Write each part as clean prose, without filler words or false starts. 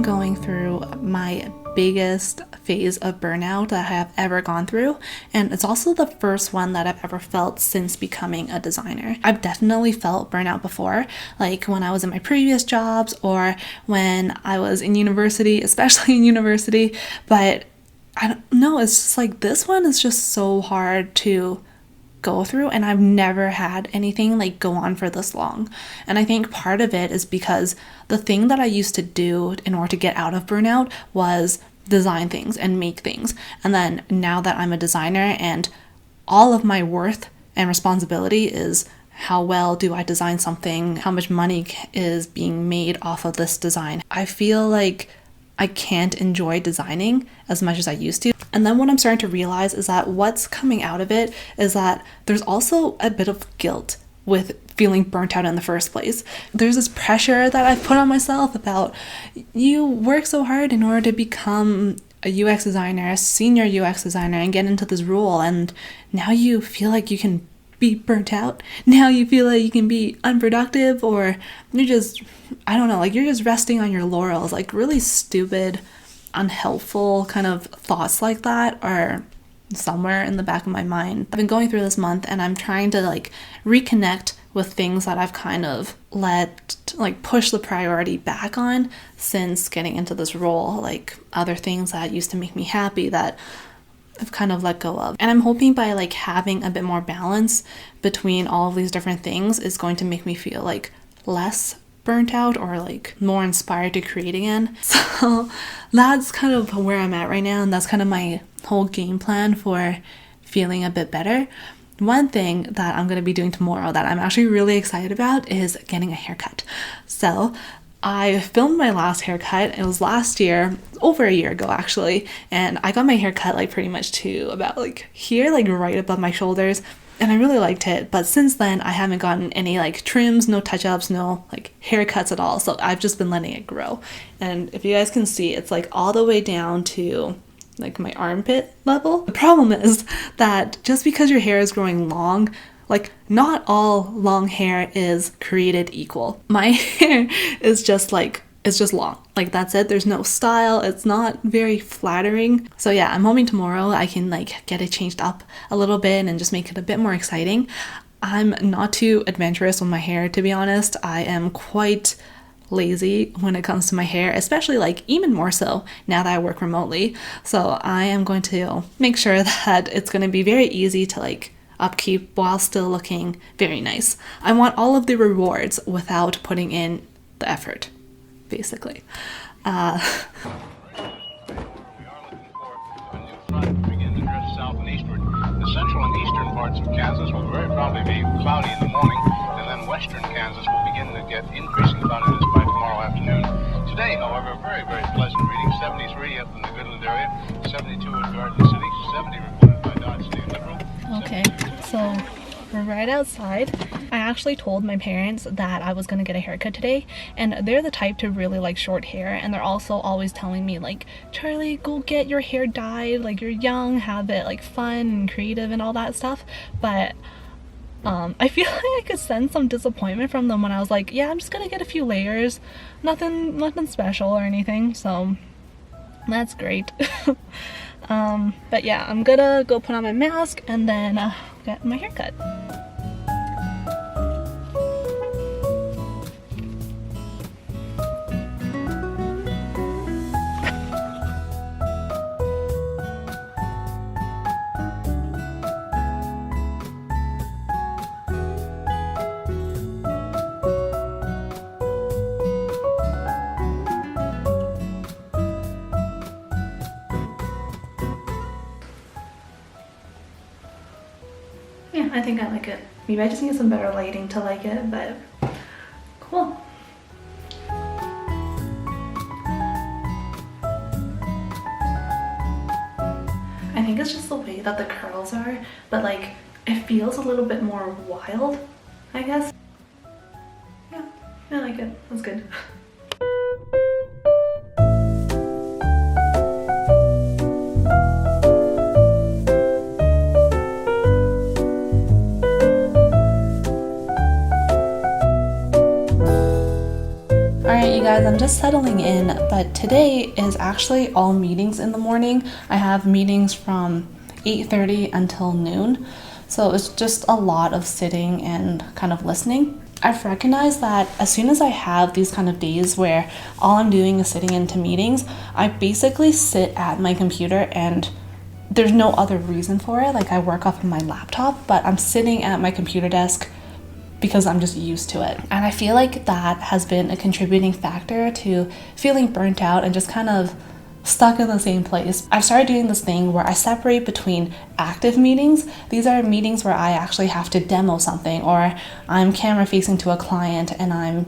going through my biggest phase of burnout that I have ever gone through, and it's also the first one that I've ever felt since becoming a designer. I've definitely felt burnout before, like when I was in my previous jobs or when I was in university, especially in university, but I don't know, it's just like this one is just so hard to go through, and I've never had anything like go on for this long. And I think part of it is because the thing that I used to do in order to get out of burnout was design things and make things. And then now that I'm a designer and all of my worth and responsibility is how well do I design something, how much money is being made off of this design, I feel like I can't enjoy designing as much as I used to. And then what I'm starting to realize is that what's coming out of it is that there's also a bit of guilt with feeling burnt out in the first place. There's this pressure that I've put on myself about, you work so hard in order to become a UX designer, a senior UX designer, and get into this role, and now you feel like you can be burnt out. Now you feel like you can be unproductive, or you're just, I don't know, like you're just resting on your laurels. Like really stupid, unhelpful kind of thoughts like that are somewhere in the back of my mind. I've been going through this month and I'm trying to like reconnect with things that I've kind of push the priority back on since getting into this role, like other things that used to make me happy that I've kind of let go of. And I'm hoping by like having a bit more balance between all of these different things is going to make me feel like less burnt out or like more inspired to create again. So that's kind of where I'm at right now, and that's kind of my whole game plan for feeling a bit better. One thing that I'm going to be doing tomorrow that I'm actually really excited about is getting a haircut. So I filmed my last haircut. It was last year, over a year ago actually, and I got my hair cut like pretty much to about like here, like right above my shoulders, and I really liked it. But since then I haven't gotten any like trims, no touch-ups, no like haircuts at all. So I've just been letting it grow. And if you guys can see, it's like all the way down to like my armpit level. The problem is that just because your hair is growing long, like not all long hair is created equal. My hair is just like, it's just long. Like that's it. There's no style. It's not very flattering. So yeah, I'm hoping tomorrow I can like get it changed up a little bit and just make it a bit more exciting. I'm not too adventurous with my hair, to be honest. I am quite lazy when it comes to my hair, especially like even more so now that I work remotely. So I am going to make sure that it's going to be very easy to like upkeep while still looking very nice. I want all of the rewards without putting in the effort, basically. The central and eastern parts of Kansas will very probably be cloudy in the morning, and then western Kansas will begin to get increasing cloudiness by tomorrow afternoon. Today, however, very, very pleasant reading. 73 up in the Goodland area, 72 in Garden City, 70 reported by Dodge State Liberal. Okay, so we're right outside. I actually told my parents that I was gonna get a haircut today, and they're the type to really like short hair, and they're also always telling me like, Charlie, go get your hair dyed, like you're young, have it like fun and creative and all that stuff. But I feel like I could sense some disappointment from them when I was like, yeah, I'm just gonna get a few layers, nothing special or anything. So that's great. But yeah, I'm gonna go put on my mask and then get my haircut. Yeah, I think I like it. Maybe I just need some better lighting to like it, but cool. I think it's just the way that the curls are, but like it feels a little bit more wild, I guess. Yeah, I like it. That's good. Alright you guys, I'm just settling in, but today is actually all meetings in the morning. I have meetings from 8:30 until noon, so it's just a lot of sitting and kind of listening. I've recognized that as soon as I have these kind of days where all I'm doing is sitting into meetings, I basically sit at my computer and there's no other reason for it. Like, I work off of my laptop, but I'm sitting at my computer desk because I'm just used to it. And I feel like that has been a contributing factor to feeling burnt out and just kind of stuck in the same place. I've started doing this thing where I separate between active meetings. These are meetings where I actually have to demo something, or I'm camera facing to a client and I'm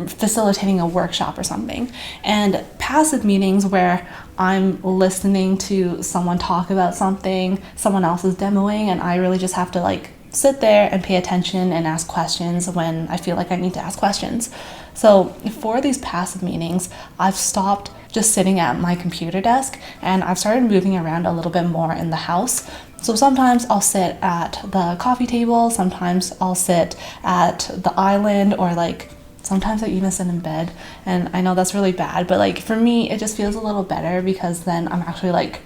facilitating a workshop or something. And passive meetings where I'm listening to someone talk about something someone else is demoing, and I really just have to like sit there and pay attention and ask questions when I feel like I need to ask questions. So for these passive meetings, I've stopped just sitting at my computer desk and I've started moving around a little bit more in the house. So sometimes I'll sit at the coffee table, sometimes I'll sit at the island, or like sometimes I even sit in bed. And I know that's really bad, but like for me, it just feels a little better because then I'm actually like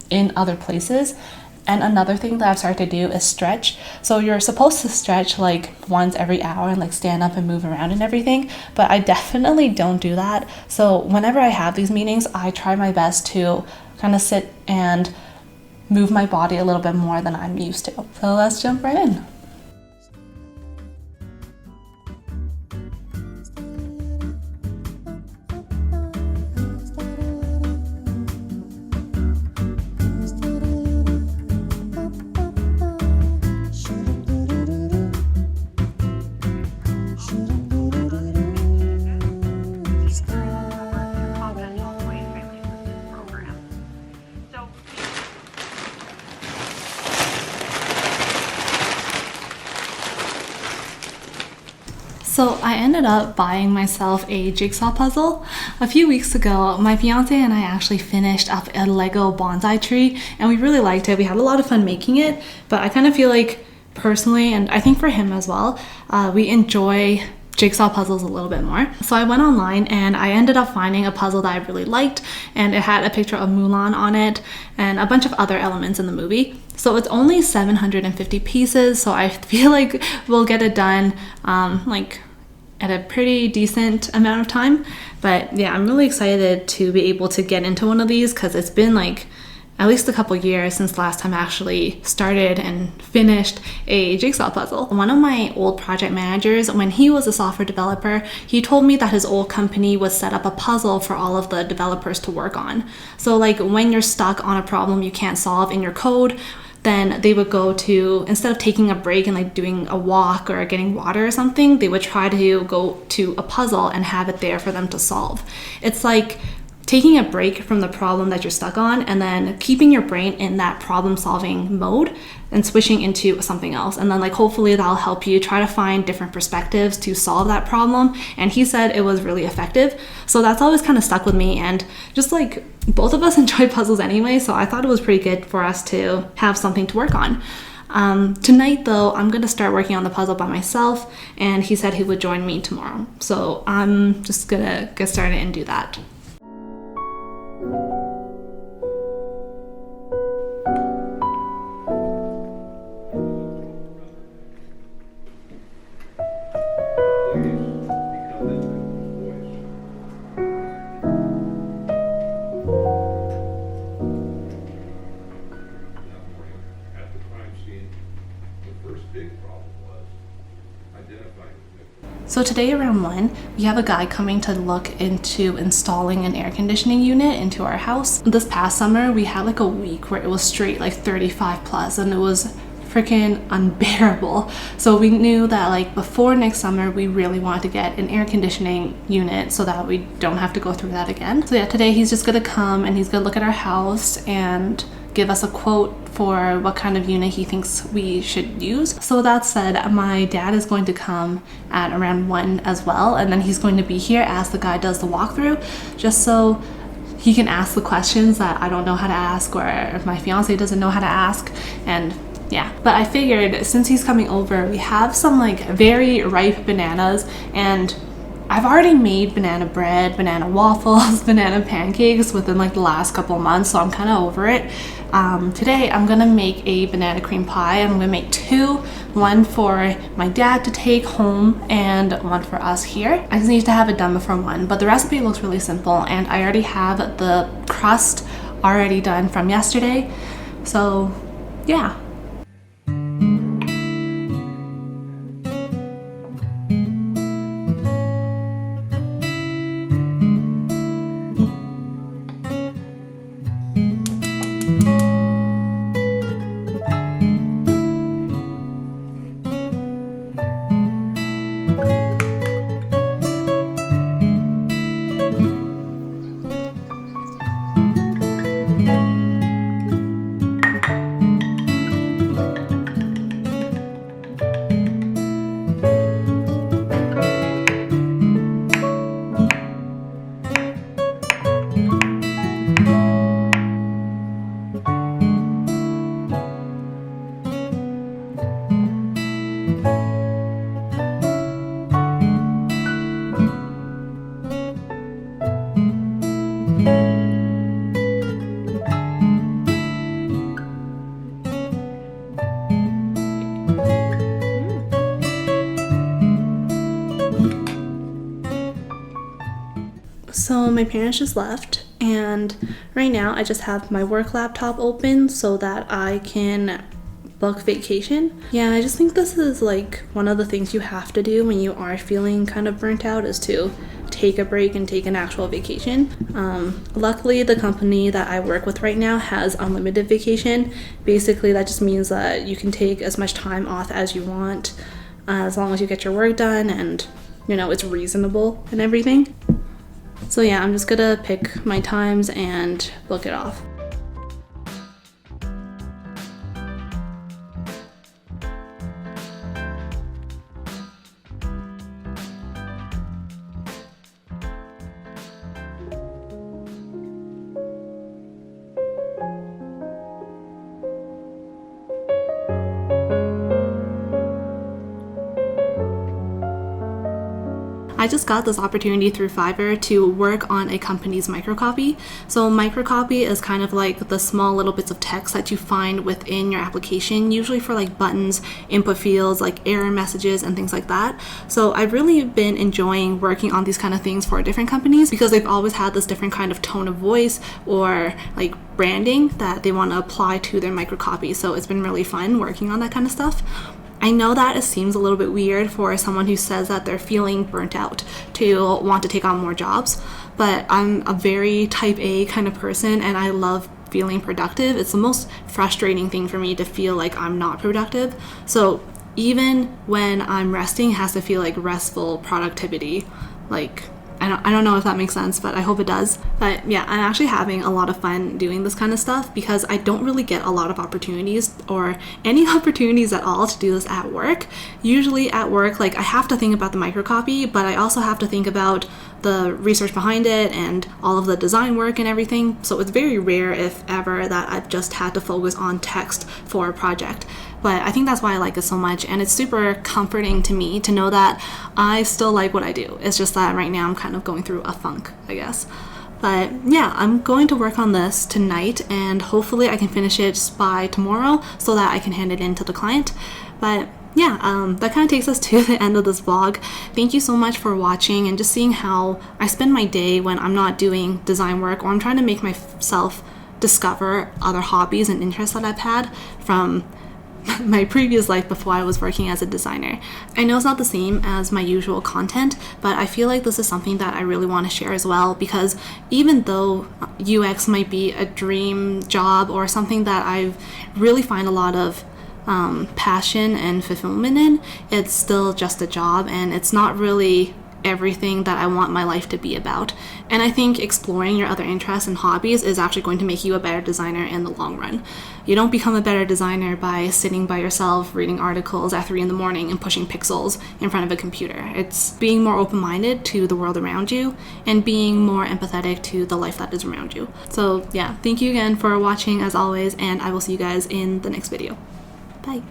in other places. And another thing that I've started to do is stretch. So you're supposed to stretch like once every hour and like stand up and move around and everything, but I definitely don't do that. So whenever I have these meetings, I try my best to kind of sit and move my body a little bit more than I'm used to. So let's jump right in. So I ended up buying myself a jigsaw puzzle. A few weeks ago, my fiance and I actually finished up a Lego bonsai tree and we really liked it. We had a lot of fun making it, but I kind of feel like personally, and I think for him as well, we enjoy jigsaw puzzles a little bit more. So I went online and I ended up finding a puzzle that I really liked, and it had a picture of Mulan on it and a bunch of other elements in the movie. So it's only 750 pieces, so I feel like we'll get it done like at a pretty decent amount of time. But yeah, I'm really excited to be able to get into one of these because it's been like at least a couple years since last time I actually started and finished a jigsaw puzzle. One of my old project managers, when he was a software developer, he told me that his old company would set up a puzzle for all of the developers to work on. So like when you're stuck on a problem you can't solve in your code, then they would go to, instead of taking a break and like doing a walk or getting water or something, they would try to go to a puzzle and have it there for them to solve. It's like taking a break from the problem that you're stuck on and then keeping your brain in that problem solving mode and switching into something else. And then like hopefully that'll help you try to find different perspectives to solve that problem. And he said it was really effective. So that's always kind of stuck with me. And just like both of us enjoy puzzles anyway, so I thought it was pretty good for us to have something to work on. Tonight though, I'm gonna start working on the puzzle by myself, and he said he would join me tomorrow. So I'm just gonna get started and do that. So today around 1, we have a guy coming to look into installing an air conditioning unit into our house. This past summer, we had like a week where it was straight like 35 plus and it was freaking unbearable. So we knew that like before next summer, we really wanted to get an air conditioning unit so that we don't have to go through that again. So yeah, today he's just gonna come and he's gonna look at our house and give us a quote for what kind of unit he thinks we should use. So that said, my dad is going to come at around 1 as well, and then he's going to be here as the guy does the walkthrough, just so he can ask the questions that I don't know how to ask, or if my fiance doesn't know how to ask. And yeah, but I figured since he's coming over, we have some like very ripe bananas, and I've already made banana bread, banana waffles, banana pancakes within like the last couple of months, so I'm kind of over it. Today I'm gonna make a banana cream pie. I'm gonna make two, one for my dad to take home and one for us here. I just need to have it done before 1, but the recipe looks really simple and I already have the crust already done from yesterday. So yeah. So my parents just left and right now I just have my work laptop open so that I can book vacation. Yeah, I just think this is like one of the things you have to do when you are feeling kind of burnt out, is to take a break and take an actual vacation. Luckily, the company that I work with right now has unlimited vacation. Basically, that just means that you can take as much time off as you want, as long as you get your work done and, you know, it's reasonable and everything. So yeah, I'm just gonna pick my times and book it off. I just got this opportunity through Fiverr to work on a company's microcopy. So microcopy is kind of like the small little bits of text that you find within your application, usually for like buttons, input fields, like error messages and things like that. So I've really been enjoying working on these kind of things for different companies because they've always had this different kind of tone of voice or like branding that they want to apply to their microcopy. So it's been really fun working on that kind of stuff. I know that it seems a little bit weird for someone who says that they're feeling burnt out to want to take on more jobs, but I'm a very type A kind of person and I love feeling productive. It's the most frustrating thing for me to feel like I'm not productive. So even when I'm resting, it has to feel like restful productivity. Like, I don't know if that makes sense, but I hope it does. But yeah, I'm actually having a lot of fun doing this kind of stuff because I don't really get a lot of opportunities or any opportunities at all to do this at work. Usually at work, like I have to think about the microcopy, but I also have to think about the research behind it and all of the design work and everything. So it's very rare, if ever, that I've just had to focus on text for a project. But I think that's why I like it so much, and it's super comforting to me to know that I still like what I do. It's just that right now I'm kind of going through a funk, I guess. But yeah, I'm going to work on this tonight and hopefully I can finish it by tomorrow so that I can hand it in to the client. But yeah, that kind of takes us to the end of this vlog. Thank you so much for watching and just seeing how I spend my day when I'm not doing design work or I'm trying to make myself discover other hobbies and interests that I've had from my previous life before I was working as a designer. I know it's not the same as my usual content, but I feel like this is something that I really want to share as well, because even though UX might be a dream job or something that I really find a lot of passion and fulfillment in, it's still just a job and it's not really everything that I want my life to be about. And I think exploring your other interests and hobbies is actually going to make you a better designer in the long run. You don't become a better designer by sitting by yourself reading articles at 3 a.m. and pushing pixels in front of a computer. It's being more open-minded to the world around you and being more empathetic to the life that is around you. So yeah, thank you again for watching as always, and I will see you guys in the next video. Bye.